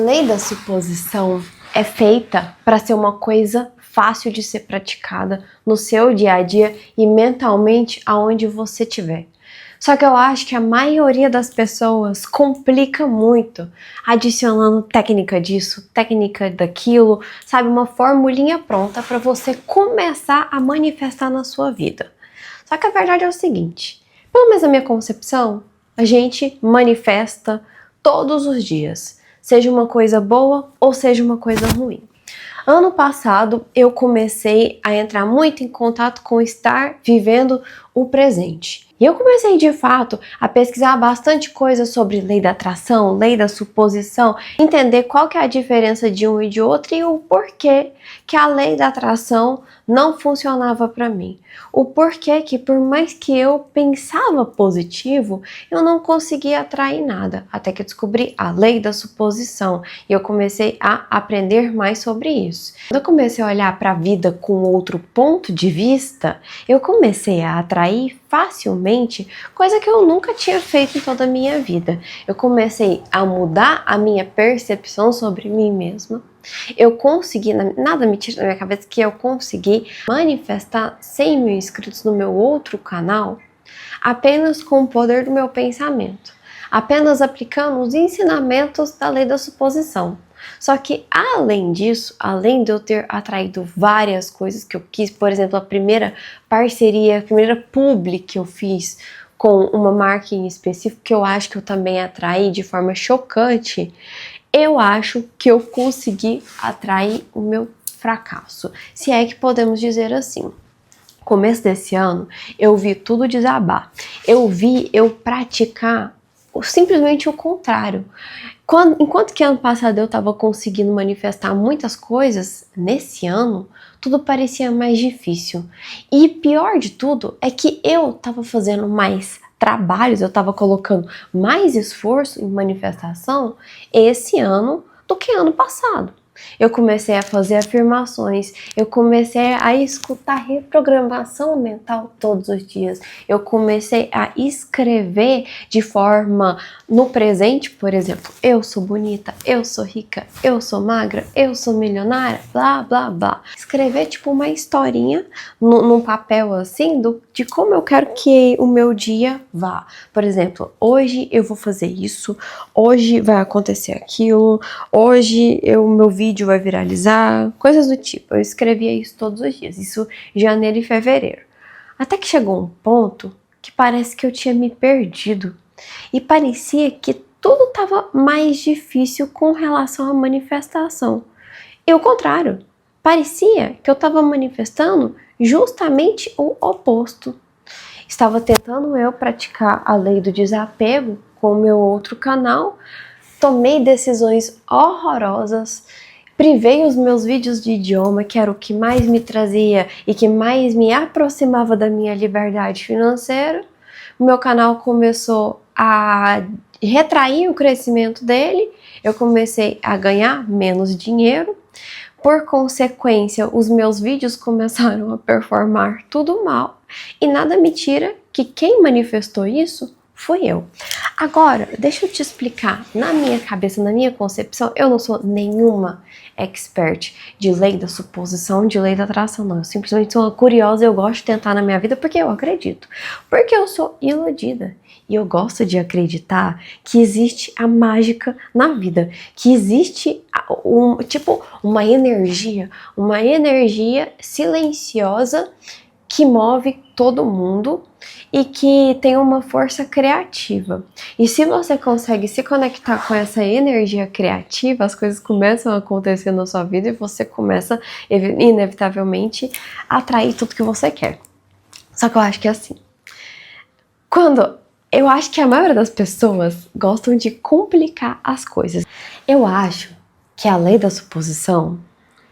lei da suposição é feita para ser uma coisa fácil de ser praticada no seu dia a dia e mentalmente aonde você estiver. Só que eu acho que a maioria das pessoas complica muito, adicionando técnica disso, técnica daquilo, sabe? Uma formulinha pronta para você começar a manifestar na sua vida. Só que a verdade é o seguinte, pelo menos na minha concepção, a gente manifesta todos os dias, seja uma coisa boa ou seja uma coisa ruim. Ano passado eu comecei a entrar muito em contato com estar vivendo o presente. E eu comecei de fato a pesquisar bastante coisa sobre lei da atração, lei da suposição, entender qual que é a diferença de um e de outro e o porquê que a lei da atração não funcionava para mim. O porquê que por mais que eu pensava positivo, eu não conseguia atrair nada, até que eu descobri a lei da suposição e eu comecei a aprender mais sobre isso. Quando eu comecei a olhar para a vida com outro ponto de vista, eu comecei a atrair facilmente coisa que eu nunca tinha feito em toda a minha vida. Eu comecei a mudar a minha percepção sobre mim mesma. Eu consegui, nada me tira da minha cabeça que eu consegui manifestar 100 mil inscritos no meu outro canal apenas com o poder do meu pensamento, apenas aplicando os ensinamentos da lei da suposição. Só que além disso, além de eu ter atraído várias coisas que eu quis, por exemplo, a primeira parceria, a primeira publi que eu fiz com uma marca em específico, que eu acho que eu também atraí de forma chocante, eu acho que eu consegui atrair o meu fracasso, se é que podemos dizer assim. Começo desse ano, eu vi tudo desabar. Eu vi eu praticar simplesmente o contrário. Enquanto que ano passado eu estava conseguindo manifestar muitas coisas, nesse ano tudo parecia mais difícil. E pior de tudo é que eu estava fazendo mais trabalhos, eu estava colocando mais esforço em manifestação esse ano do que ano passado. Eu comecei a fazer afirmações, eu comecei a escutar reprogramação mental todos os dias, eu comecei a escrever de forma no presente, por exemplo, eu sou bonita, eu sou rica, eu sou magra, eu sou milionária, blá blá blá. Escrever tipo uma historinha num papel assim de como eu quero que o meu dia vá. Por exemplo, hoje eu vou fazer isso, hoje vai acontecer aquilo, hoje meu vídeo vai viralizar, coisas do tipo. Eu escrevia isso todos os dias, isso em janeiro e fevereiro. Até que chegou um ponto que parece que eu tinha me perdido e parecia que tudo estava mais difícil com relação à manifestação. E o contrário, parecia que eu estava manifestando justamente o oposto. Estava tentando eu praticar a lei do desapego com o meu outro canal, tomei decisões horrorosas, privei os meus vídeos de idioma, que era o que mais me trazia e que mais me aproximava da minha liberdade financeira. O meu canal começou a retrair o crescimento dele, eu comecei a ganhar menos dinheiro. Por consequência, os meus vídeos começaram a performar tudo mal e nada me tira que quem manifestou isso fui eu. Agora, deixa eu te explicar, na minha cabeça, na minha concepção, eu não sou nenhuma expert de lei da suposição, de lei da atração, não. Eu simplesmente sou uma curiosa e eu gosto de tentar na minha vida porque eu acredito. Porque eu sou iludida. E eu gosto de acreditar que existe a mágica na vida, que existe uma energia silenciosa que move todo mundo e que tem uma força criativa. E se você consegue se conectar com essa energia criativa, as coisas começam a acontecer na sua vida e você começa, inevitavelmente, a atrair tudo que você quer. Só que eu acho que é assim. Eu acho que a maioria das pessoas gostam de complicar as coisas. Eu acho que a lei da suposição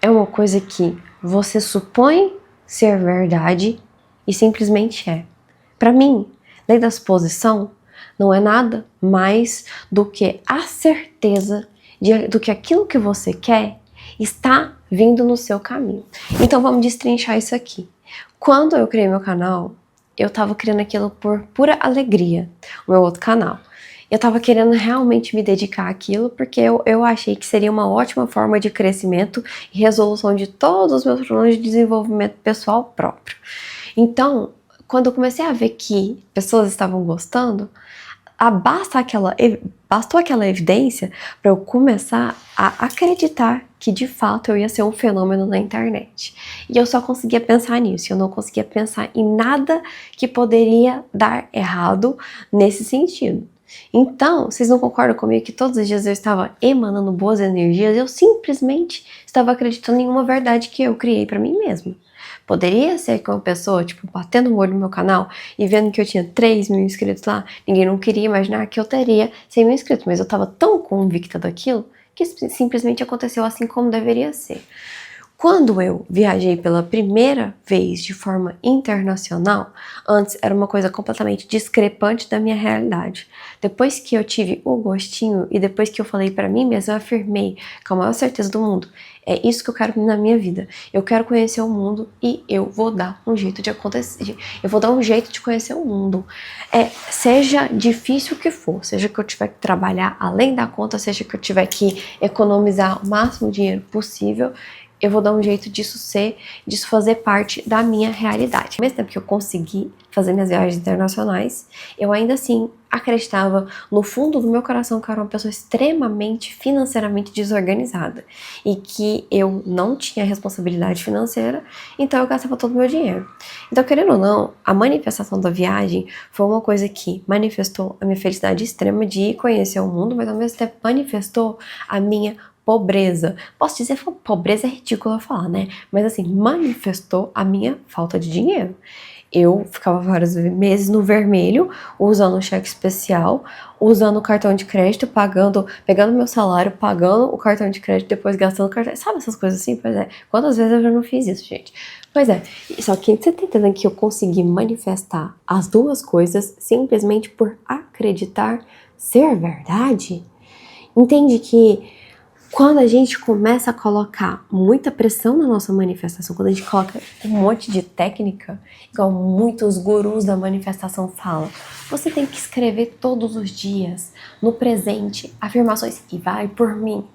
é uma coisa que você supõe ser verdade e simplesmente é. Para mim, lei da suposição não é nada mais do que a certeza do que aquilo que você quer está vindo no seu caminho. Então vamos destrinchar isso aqui. Quando eu criei meu canal, eu tava criando aquilo por pura alegria, o meu outro canal. Eu tava querendo realmente me dedicar àquilo, porque eu achei que seria uma ótima forma de crescimento e resolução de todos os meus problemas de desenvolvimento pessoal próprio. Então, quando eu comecei a ver que pessoas estavam gostando, bastou aquela evidência para eu começar a acreditar que de fato eu ia ser um fenômeno na internet. E eu só conseguia pensar nisso, eu não conseguia pensar em nada que poderia dar errado nesse sentido. Então, vocês não concordam comigo que todos os dias eu estava emanando boas energias? Eu simplesmente estava acreditando em uma verdade que eu criei para mim mesma. Poderia ser que uma pessoa, tipo, batendo o olho no meu canal e vendo que eu tinha 3 mil inscritos lá, ninguém não queria imaginar que eu teria 100 mil inscritos, mas eu tava tão convicta daquilo que simplesmente aconteceu assim como deveria ser. Quando eu viajei pela primeira vez de forma internacional, antes era uma coisa completamente discrepante da minha realidade. Depois que eu tive o gostinho e depois que eu falei pra mim mesma, eu afirmei com a maior certeza do mundo, é isso que eu quero na minha vida. Eu quero conhecer o mundo e eu vou dar um jeito de acontecer. Eu vou dar um jeito de conhecer o mundo. Seja difícil o que for, seja que eu tiver que trabalhar além da conta, seja que eu tiver que economizar o máximo de dinheiro possível, eu vou dar um jeito disso fazer parte da minha realidade. Ao mesmo tempo que eu consegui fazer minhas viagens internacionais, eu ainda assim acreditava no fundo do meu coração que eu era uma pessoa extremamente financeiramente desorganizada e que eu não tinha responsabilidade financeira, então eu gastava todo o meu dinheiro. Então, querendo ou não, a manifestação da viagem foi uma coisa que manifestou a minha felicidade extrema de ir conhecer o mundo, mas ao mesmo tempo manifestou a minha pobreza. Posso dizer que pobreza é ridículo falar, né? Mas assim, manifestou a minha falta de dinheiro. Eu ficava vários meses no vermelho, usando o cheque especial, usando o cartão de crédito, pegando meu salário, pagando o cartão de crédito, depois gastando o cartão. Sabe essas coisas assim? Pois é. Quantas vezes eu já não fiz isso, gente? Pois é. Só que você tá entendendo que eu consegui manifestar as duas coisas simplesmente por acreditar ser verdade? Entende que quando a gente começa a colocar muita pressão na nossa manifestação, quando a gente coloca um monte de técnica, igual muitos gurus da manifestação falam, você tem que escrever todos os dias, no presente, afirmações e vai por mim.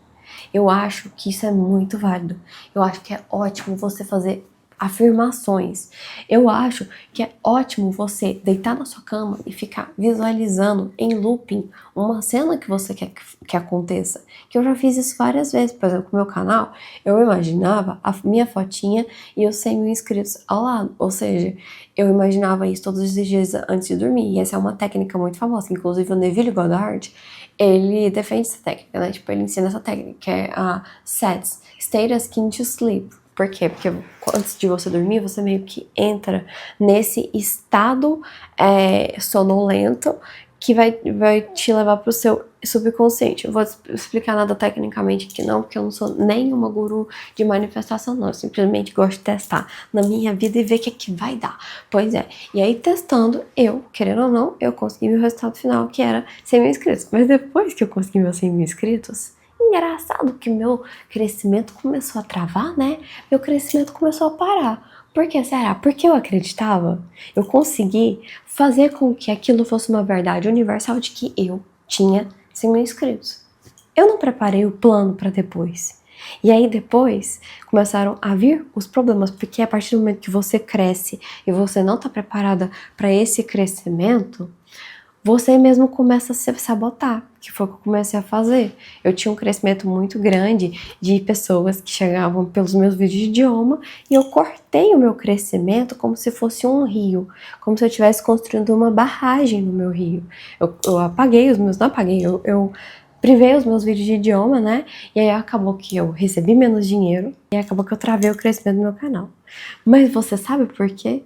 Eu acho que isso é muito válido. Eu acho que é ótimo você fazer afirmações. Eu acho que é ótimo você deitar na sua cama e ficar visualizando em looping uma cena que você quer que aconteça. Que eu já fiz isso várias vezes. Por exemplo, com o meu canal, eu imaginava a minha fotinha e os 100 mil inscritos ao lado. Ou seja, eu imaginava isso todos os dias antes de dormir. E essa é uma técnica muito famosa. Inclusive, o Neville Goddard, ele defende essa técnica, né? Tipo, ele ensina essa técnica, que é a SATS, State as Akin to Sleep. Por quê? Porque antes de você dormir, você meio que entra nesse estado sonolento que vai te levar para o seu subconsciente. Eu vou explicar nada tecnicamente aqui não, porque eu não sou nenhuma guru de manifestação não, eu simplesmente gosto de testar na minha vida e ver o que é que vai dar. Pois é, e aí testando, querendo ou não, eu consegui meu resultado final, que era 100 mil inscritos. Mas depois que eu consegui meus 100 mil inscritos, engraçado que meu crescimento começou a travar, né? Meu crescimento começou a parar. Por que será? Porque eu acreditava. Eu consegui fazer com que aquilo fosse uma verdade universal de que eu tinha 100 mil inscritos. Eu não preparei o plano para depois. E aí depois começaram a vir os problemas, porque a partir do momento que você cresce e você não está preparada para esse crescimento, você mesmo começa a se sabotar, que foi o que eu comecei a fazer. Eu tinha um crescimento muito grande de pessoas que chegavam pelos meus vídeos de idioma e eu cortei o meu crescimento como se fosse um rio, como se eu estivesse construindo uma barragem no meu rio. Eu apaguei os meus, não apaguei, eu privei os meus vídeos de idioma, né? E aí acabou que eu recebi menos dinheiro e acabou que eu travei o crescimento do meu canal. Mas você sabe por quê?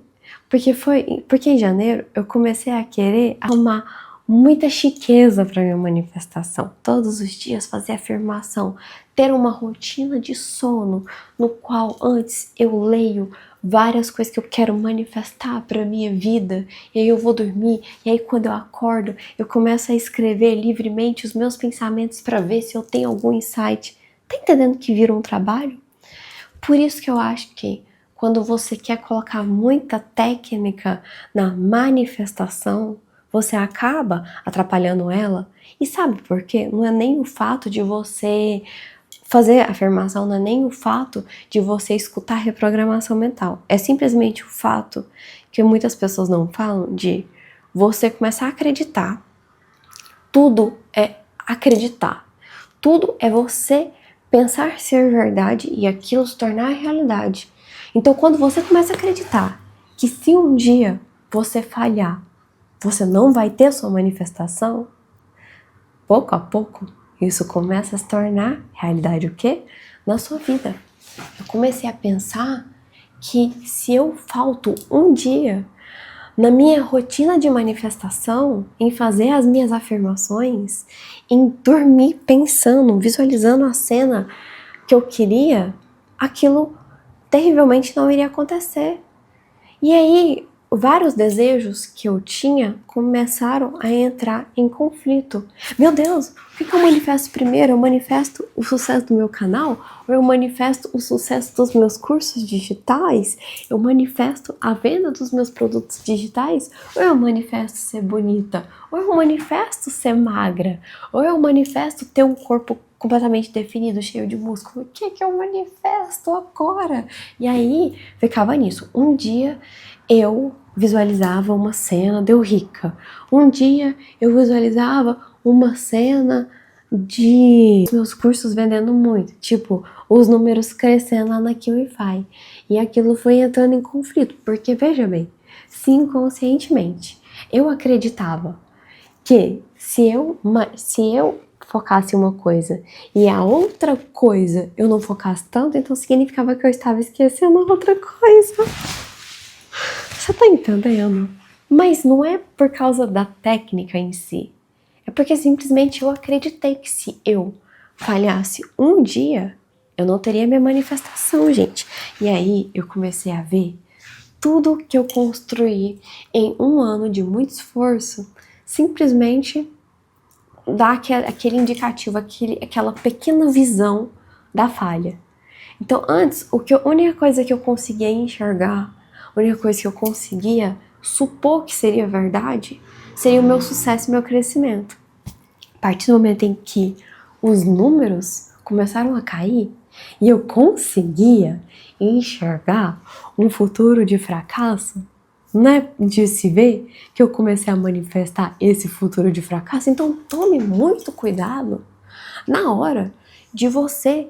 Porque em janeiro eu comecei a querer arrumar muita chiqueza para minha manifestação. Todos os dias fazer afirmação, ter uma rotina de sono no qual antes eu leio várias coisas que eu quero manifestar para minha vida, e aí eu vou dormir, e aí quando eu acordo, eu começo a escrever livremente os meus pensamentos para ver se eu tenho algum insight. Tá entendendo que vira um trabalho? Por isso que eu acho que quando você quer colocar muita técnica na manifestação, você acaba atrapalhando ela. E sabe por quê? Não é nem o fato de você fazer afirmação, não é nem o fato de você escutar reprogramação mental. É simplesmente o fato que muitas pessoas não falam de você começar a acreditar. Tudo é acreditar. Tudo é você pensar ser verdade e aquilo se tornar realidade. Então, quando você começa a acreditar que se um dia você falhar, você não vai ter sua manifestação, pouco a pouco, isso começa a se tornar realidade o quê? Na sua vida. Eu comecei a pensar que se eu falto um dia na minha rotina de manifestação, em fazer as minhas afirmações, em dormir pensando, visualizando a cena que eu queria, aquilo terrivelmente não iria acontecer. E aí, vários desejos que eu tinha começaram a entrar em conflito. Meu Deus, o que eu manifesto primeiro? Eu manifesto o sucesso do meu canal? Ou eu manifesto o sucesso dos meus cursos digitais? Eu manifesto a venda dos meus produtos digitais? Ou eu manifesto ser bonita? Ou eu manifesto ser magra? Ou eu manifesto ter um corpo completamente definido, cheio de músculo? O que eu manifesto agora? E aí, ficava nisso. Um dia eu visualizava uma cena de eu rica. Um dia eu visualizava uma cena de meus cursos vendendo muito, tipo, os números crescendo lá na Qlify. E aquilo foi entrando em conflito, porque veja bem, se inconscientemente eu acreditava que se eu focasse em uma coisa e a outra coisa eu não focasse tanto, então significava que eu estava esquecendo outra coisa. Você tá entendendo? Mas não é por causa da técnica em si. É porque simplesmente eu acreditei que se eu falhasse um dia, eu não teria minha manifestação, gente. E aí eu comecei a ver tudo que eu construí em um ano de muito esforço, simplesmente dá aquele indicativo, aquela pequena visão da falha. Então antes, a única coisa que eu conseguia enxergar, a única coisa que eu conseguia supor que seria verdade, seria o meu sucesso e meu crescimento. A partir do momento em que os números começaram a cair e eu conseguia enxergar um futuro de fracasso, não é de se ver que eu comecei a manifestar esse futuro de fracasso. Então tome muito cuidado na hora de você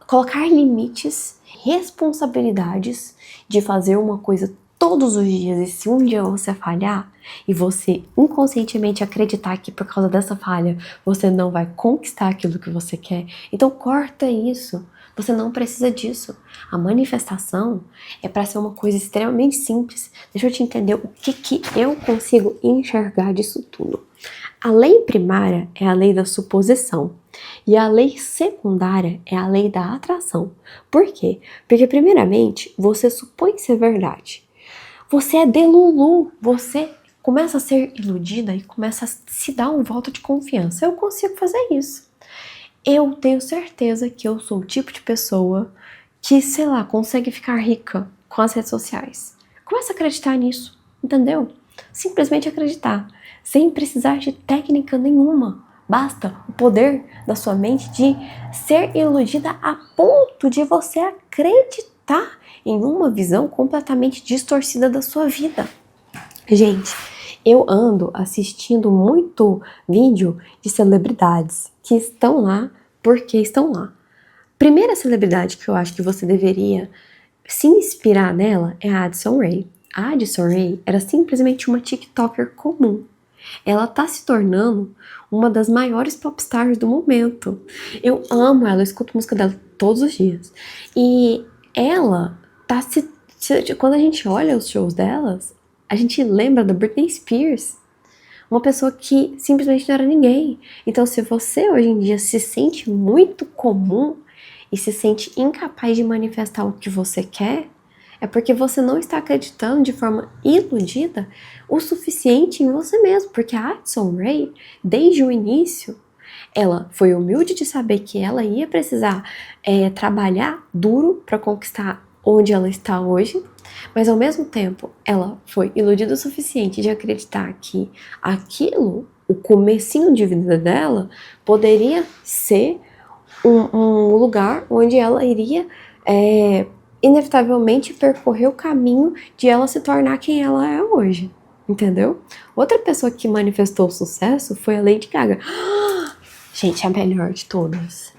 colocar limites, responsabilidades de fazer uma coisa todos os dias, e se um dia você falhar e você inconscientemente acreditar que por causa dessa falha você não vai conquistar aquilo que você quer, então corta isso. Você não precisa disso. A manifestação é para ser uma coisa extremamente simples. Deixa eu te entender o que eu consigo enxergar disso tudo. A lei primária é a lei da suposição e a lei secundária é a lei da atração. Por quê? Porque primeiramente você supõe ser verdade. Você é delulu, você começa a ser iludida e começa a se dar um voto de confiança. Eu consigo fazer isso. Eu tenho certeza que eu sou o tipo de pessoa que, sei lá, consegue ficar rica com as redes sociais. Começa a acreditar nisso, entendeu? Simplesmente acreditar, sem precisar de técnica nenhuma. Basta o poder da sua mente de ser iludida a ponto de você acreditar em uma visão completamente distorcida da sua vida. Gente, eu ando assistindo muito vídeo de celebridades que estão lá porque estão lá. Primeira celebridade que eu acho que você deveria se inspirar nela é a Addison Rae. A Addison Rae era simplesmente uma TikToker comum. Ela tá se tornando uma das maiores popstars do momento. Eu amo ela, eu escuto a música dela todos os dias. E ela tá quando a gente olha os shows delas, a gente lembra da Britney Spears. Uma pessoa que simplesmente não era ninguém. Então, se você hoje em dia se sente muito comum e se sente incapaz de manifestar o que você quer, é porque você não está acreditando de forma iludida o suficiente em você mesmo. Porque a Addison Rae, desde o início, ela foi humilde de saber que ela ia precisar trabalhar duro para conquistar onde ela está hoje. Mas ao mesmo tempo, ela foi iludida o suficiente de acreditar que aquilo, o comecinho de vida dela, poderia ser um lugar onde ela iria inevitavelmente percorrer o caminho de ela se tornar quem ela é hoje. Entendeu? Outra pessoa que manifestou sucesso foi a Lady Gaga. Gente, a melhor de todas.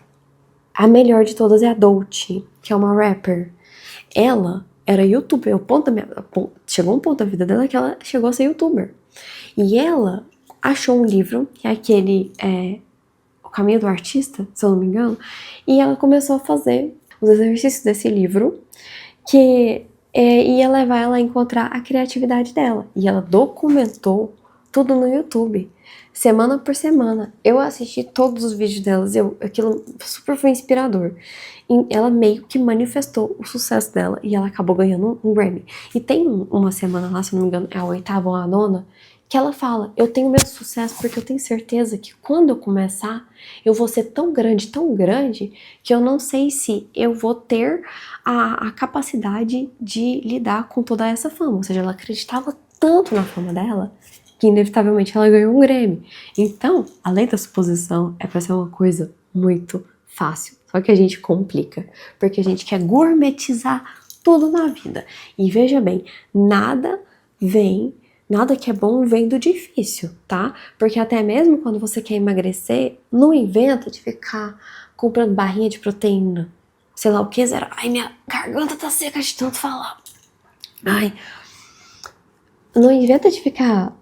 A melhor de todas é a Dolce, que é uma rapper. Ela era youtuber. Chegou um ponto da vida dela que ela chegou a ser youtuber. E ela achou um livro, que é aquele O Caminho do Artista, se eu não me engano, e ela começou a fazer os exercícios desse livro, que ia levar ela a encontrar a criatividade dela. E ela documentou tudo no YouTube, semana por semana. Eu assisti todos os vídeos delas, aquilo super foi inspirador. E ela meio que manifestou o sucesso dela, e ela acabou ganhando um Grammy. E tem uma semana lá, se eu não me engano, é a 8ª ou a 9ª, que ela fala, eu tenho medo de sucesso porque eu tenho certeza que quando eu começar, eu vou ser tão grande, que eu não sei se eu vou ter a capacidade de lidar com toda essa fama. Ou seja, ela acreditava tanto na fama dela, que inevitavelmente ela ganhou um Grammy. Então, a lei da suposição é pra ser uma coisa muito fácil. Só que a gente complica, porque a gente quer gourmetizar tudo na vida. E veja bem, nada que é bom vem do difícil, tá? Porque até mesmo quando você quer emagrecer, não inventa de ficar comprando barrinha de proteína. Sei lá o que, zero. Ai, minha garganta tá seca de tanto falar. Ai. Não inventa de ficar,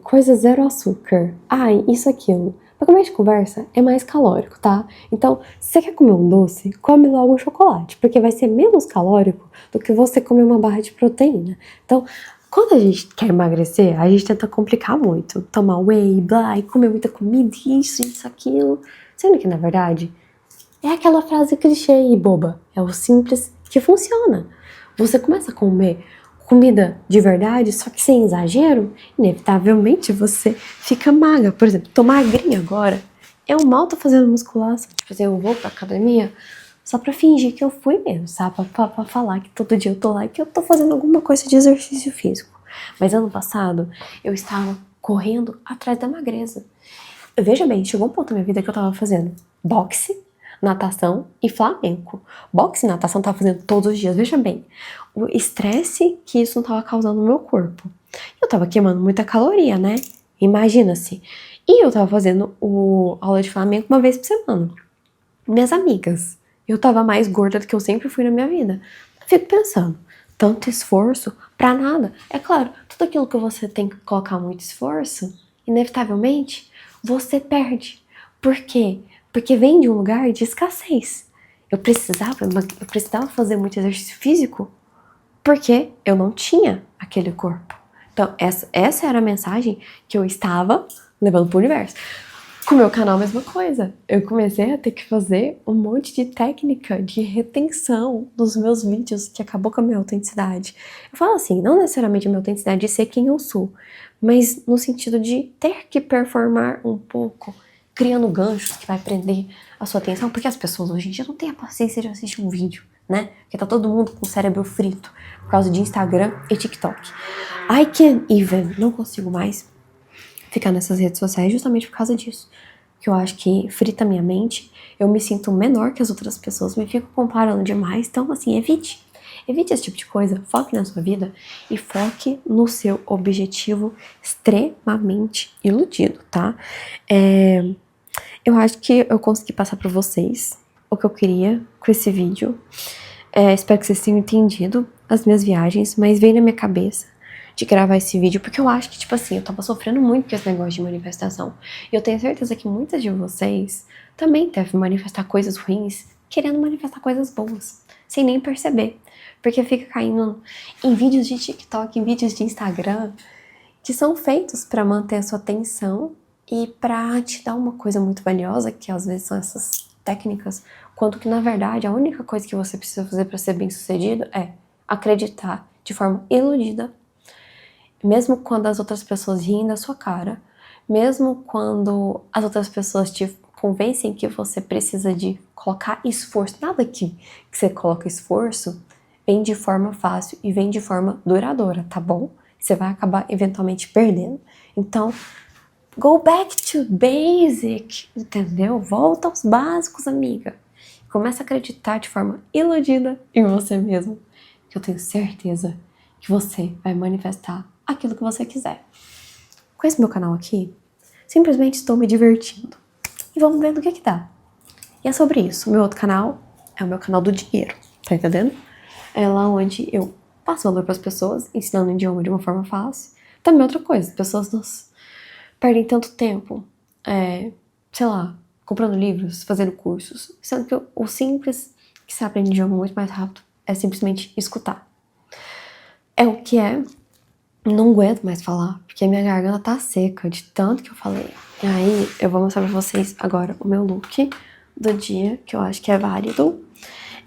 coisa zero açúcar. Isso, aquilo. Pra começo de conversa, é mais calórico, tá? Então, se você quer comer um doce, come logo um chocolate, porque vai ser menos calórico do que você comer uma barra de proteína. Então, quando a gente quer emagrecer, a gente tenta complicar muito. Tomar whey, e comer muita comida, isso, aquilo. Sendo que, na verdade, é aquela frase clichê e boba. É o simples que funciona. Você começa a comer comida de verdade, só que sem exagero, inevitavelmente você fica magra. Por exemplo, tô magrinha agora. Eu mal tô fazendo musculação. Tipo assim, eu vou pra academia só pra fingir que eu fui mesmo, sabe? Pra falar que todo dia eu tô lá e que eu tô fazendo alguma coisa de exercício físico. Mas ano passado, eu estava correndo atrás da magreza. Veja bem, chegou um ponto na minha vida que eu tava fazendo boxe, natação e flamenco. Boxe e natação eu tava fazendo todos os dias. Veja bem, o estresse que isso não tava causando no meu corpo. Eu tava queimando muita caloria, né? Imagina-se. E eu tava fazendo aula de flamenco uma vez por semana. Minhas amigas, eu tava mais gorda do que eu sempre fui na minha vida. Fico pensando, tanto esforço pra nada. É claro, tudo aquilo que você tem que colocar muito esforço, inevitavelmente, você perde. Por quê? Porque vem de um lugar de escassez. Eu precisava fazer muito exercício físico porque eu não tinha aquele corpo. Então, essa era a mensagem que eu estava levando pro universo. Com o meu canal, a mesma coisa. Eu comecei a ter que fazer um monte de técnica de retenção dos meus vídeos, que acabou com a minha autenticidade. Eu falo assim, não necessariamente a minha autenticidade de ser quem eu sou, mas no sentido de ter que performar um pouco, criando ganchos que vai prender a sua atenção, porque as pessoas hoje em dia não têm a paciência de assistir um vídeo, né? Porque tá todo mundo com o cérebro frito por causa de Instagram e TikTok. I can't even, não consigo mais ficar nessas redes sociais justamente por causa disso. Que eu acho que frita minha mente, eu me sinto menor que as outras pessoas, me fico comparando demais, então assim, evite. Evite esse tipo de coisa, foque na sua vida e foque no seu objetivo extremamente iludido, tá? Eu acho que eu consegui passar pra vocês o que eu queria com esse vídeo. Espero que vocês tenham entendido as minhas viagens, mas veio na minha cabeça de gravar esse vídeo, porque eu acho que, tipo assim, eu tava sofrendo muito com esse negócio de manifestação. E eu tenho certeza que muitas de vocês também devem manifestar coisas ruins, querendo manifestar coisas boas, sem nem perceber. Porque fica caindo em vídeos de TikTok, em vídeos de Instagram, que são feitos pra manter a sua atenção e pra te dar uma coisa muito valiosa, que às vezes são essas técnicas, quanto que, na verdade, a única coisa que você precisa fazer pra ser bem-sucedido é acreditar de forma iludida, mesmo quando as outras pessoas riem da sua cara, mesmo quando as outras pessoas te convencem que você precisa de colocar esforço, nada que você coloca esforço, vem de forma fácil e vem de forma duradoura, tá bom? Você vai acabar eventualmente perdendo. Então, go back to basic, entendeu? Volta aos básicos, amiga. Começa a acreditar de forma iludida em você mesmo, que eu tenho certeza que você vai manifestar aquilo que você quiser. Com esse meu canal aqui, simplesmente estou me divertindo. E vamos ver do que dá. E é sobre isso. O meu outro canal é o meu canal do dinheiro, tá entendendo? É lá onde eu passo valor para as pessoas, ensinando o idioma de uma forma fácil. Também outra coisa, as pessoas perdem tanto tempo, sei lá, comprando livros, fazendo cursos, sendo que o simples que se aprende idioma muito mais rápido é simplesmente escutar. É o que é. Não aguento mais falar, porque minha garganta tá seca de tanto que eu falei. E aí, eu vou mostrar pra vocês agora o meu look do dia, que eu acho que é válido.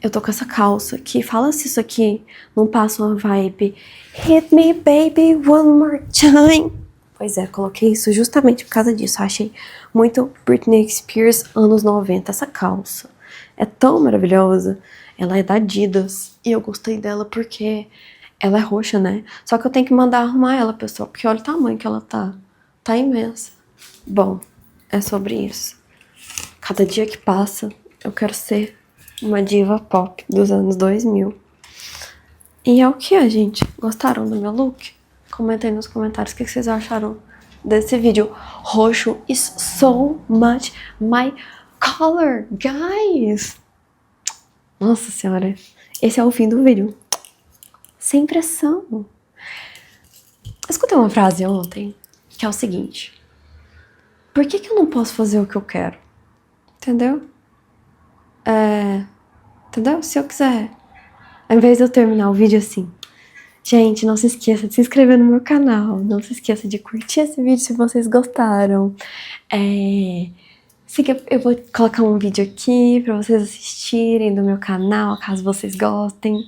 Eu tô com essa calça que fala se isso aqui não passa uma vibe Hit me baby one more time. Pois é, coloquei isso justamente por causa disso. Eu achei muito Britney Spears anos 90 essa calça. É tão maravilhosa. Ela é da Adidas e eu gostei dela porque ela é roxa, né? Só que eu tenho que mandar arrumar ela, pessoal, porque olha o tamanho que ela tá. Tá imensa. Bom, é sobre isso. Cada dia que passa, eu quero ser uma diva pop dos anos 2000. E é o que é, gente? Gostaram do meu look? Comentem nos comentários o que vocês acharam desse vídeo. Roxo is so much my color, guys! Nossa senhora, esse é o fim do vídeo. Sem pressão. Eu escutei uma frase ontem, que é o seguinte. Por que eu não posso fazer o que eu quero? Entendeu? Entendeu? Se eu quiser. Ao invés de eu terminar o vídeo assim. Gente, não se esqueça de se inscrever no meu canal. Não se esqueça de curtir esse vídeo se vocês gostaram. Eu vou colocar um vídeo aqui pra vocês assistirem do meu canal, caso vocês gostem.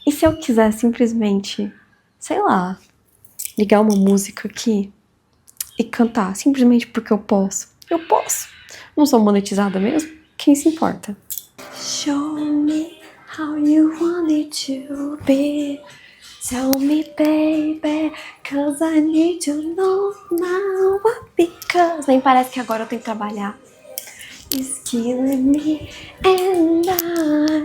E se eu quiser simplesmente, sei lá, ligar uma música aqui e cantar, simplesmente porque eu posso. Eu posso. Não sou monetizada mesmo? Quem se importa? Show me how you want it to be. Tell me, baby, cause I need to know now. Because nem parece que agora eu tenho que trabalhar. It's killing me and I